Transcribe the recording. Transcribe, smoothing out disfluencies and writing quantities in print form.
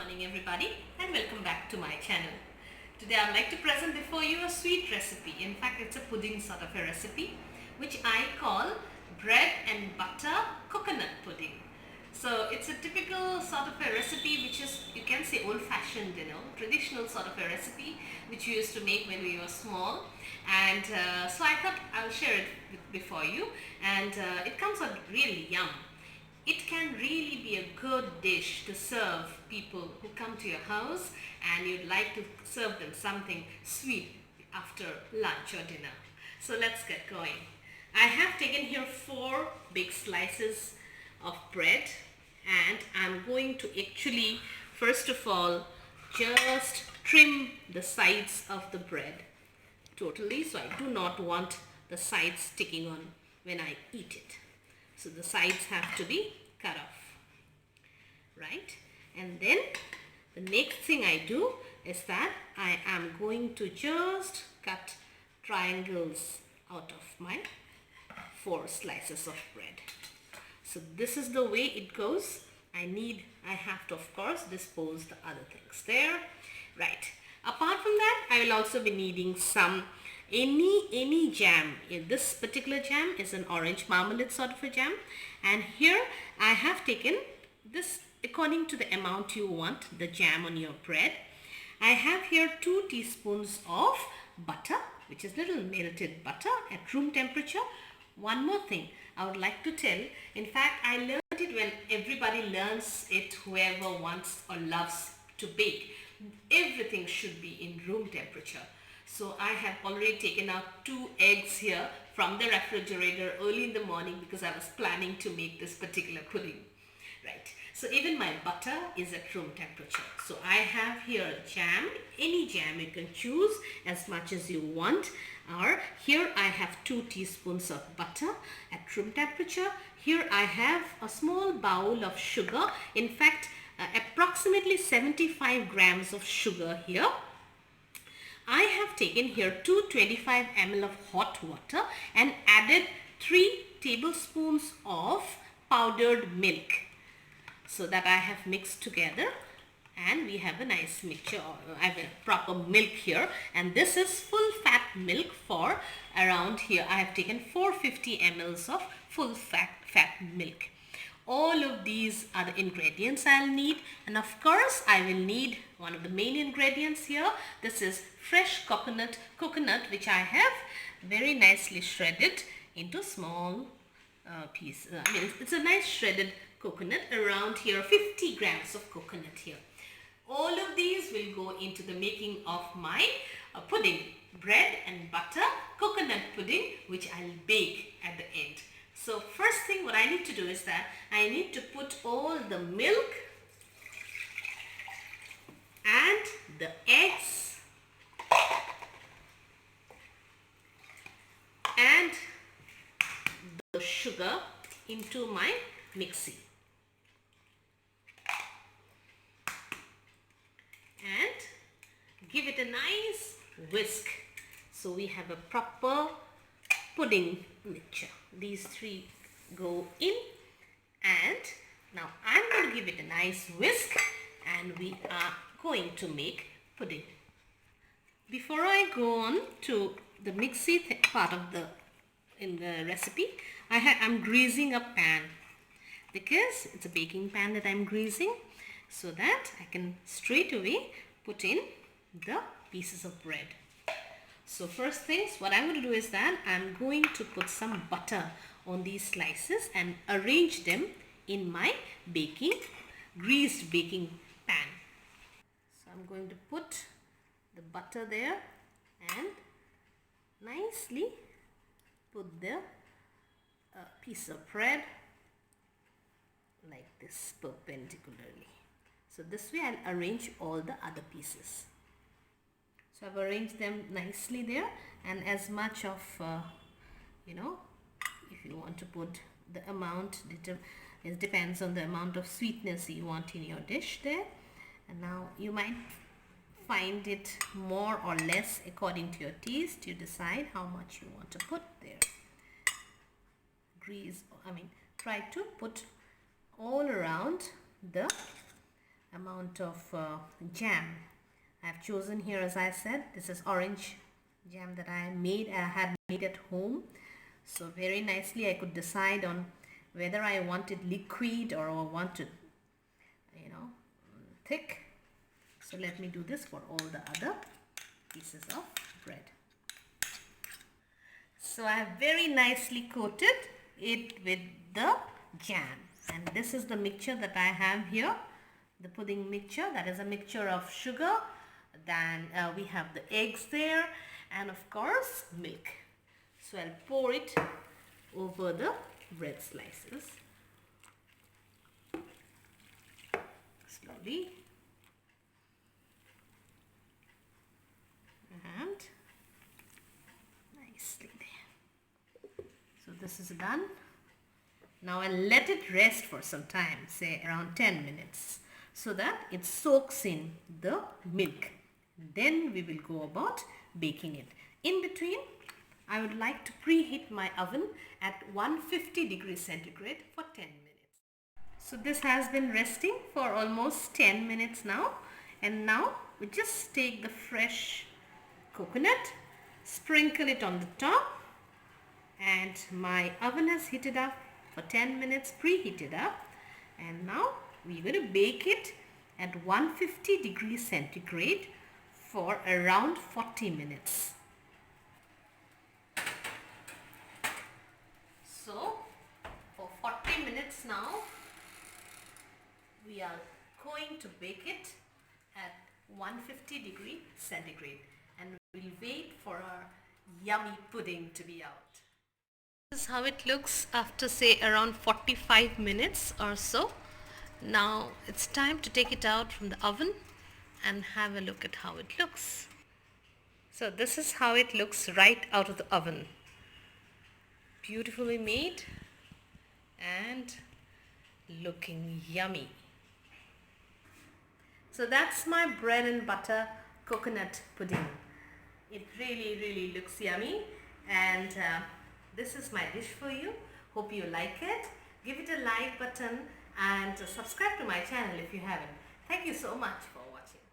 morning everybody and welcome back to my channel. Today I'd like to present before you a sweet recipe. In fact, it's a pudding sort of a recipe which I call bread and butter coconut pudding. So it's a typical sort of a recipe which is, you can say, old-fashioned, traditional sort of a recipe which we used to make when we were small. And so I thought I'll share it before you, and it comes out really yum. It can really be a good dish to serve people who come to your house and you'd like to serve them something sweet after lunch or dinner. So let's get going. I have taken here 4 big slices of bread, and I'm going to actually first of all just trim the sides of the bread totally, so I do not want the sides sticking on when I eat it. So the sides have to be cut off, right? And then the next thing I do is that I am going to just cut triangles out of my 4 slices of bread. So this is the way it goes. I have to, of course, dispose the other things there, right? Apart from that, I will also be needing some any jam. This particular jam is an orange marmalade sort of a jam, and here I have taken this according to the amount you want the jam on your bread. I have here 2 teaspoons of butter, which is little melted butter at room temperature. One more thing I would like to tell, in fact I learned it when everybody learns it, whoever wants or loves to bake. Everything should be in room temperature. So I have already taken out 2 eggs here from the refrigerator early in the morning because I was planning to make this particular pudding, right? So even my butter is at room temperature. So I have here jam, any jam you can choose as much as you want. Or here I have 2 teaspoons of butter at room temperature. Here I have a small bowl of sugar. In fact, approximately 75 grams of sugar here. I have taken here 225 ml of hot water and added 3 tablespoons of powdered milk, so that I have mixed together, and we have a nice mixture. I have a proper milk here, and this is full fat milk for around here. I have taken 450 ml of full fat milk. All of these are the ingredients I'll need, and of course I will need one of the main ingredients here. This is fresh coconut which I have very nicely shredded into small pieces. It's a nice shredded coconut, around here 50 grams of coconut here. All of these will go into the making of my pudding, bread and butter coconut pudding, which I'll bake at the end. So first thing what I need to do is that I need to put all the milk and the eggs and the sugar into my mixie. And give it a nice whisk. So we have a proper pudding mixture. These 3 go in, and now I'm going to give it a nice whisk, and we are going to make pudding. Before I go on to the mixie part of the recipe, I'm greasing a pan, because it's a baking pan that I'm greasing, so that I can straight away put in the pieces of bread. So first things, what I'm going to do is that I'm going to put some butter on these slices and arrange them in my greased baking pan. So I'm going to put the butter there and nicely put the piece of bread like this perpendicularly. So this way I'll arrange all the other pieces. So I've arranged them nicely there, and as much of, if you want to put the amount, it depends on the amount of sweetness you want in your dish there. And now you might find it more or less according to your taste. You decide how much you want to put there. Try to put all around the amount of jam. I have chosen here, as I said, this is orange jam that I had made at home. So very nicely I could decide on whether I wanted liquid or I wanted, thick. So let me do this for all the other pieces of bread. So I have very nicely coated it with the jam, and this is the mixture that I have here, the pudding mixture. That is a mixture of sugar, then we have the eggs there, and of course milk. So I'll pour it over the bread slices slowly, and nicely there. So this is done. Now I'll let it rest for some time, say around 10 minutes, so that it soaks in the milk. Then we will go about baking it. In between, I would like to preheat my oven at 150 degrees centigrade for 10 minutes. So this has been resting for almost 10 minutes now, and now we just take the fresh coconut, sprinkle it on the top, and my oven has heated up for 10 minutes, preheated up, and now we're going to bake it at 150 degrees centigrade for around 40 minutes. So for 40 minutes now we are going to bake it at 150 degrees centigrade, and we'll wait for our yummy pudding to be out. This is how it looks after, say, around 45 minutes or so. Now it's time to take it out from the oven and have a look at how it looks. So this is how it looks right out of the oven. Beautifully made and looking yummy. So that's my bread and butter coconut pudding. It really looks yummy, and this is my dish for you. Hope you like it. Give it a like button and subscribe to my channel if you haven't. Thank you so much for watching.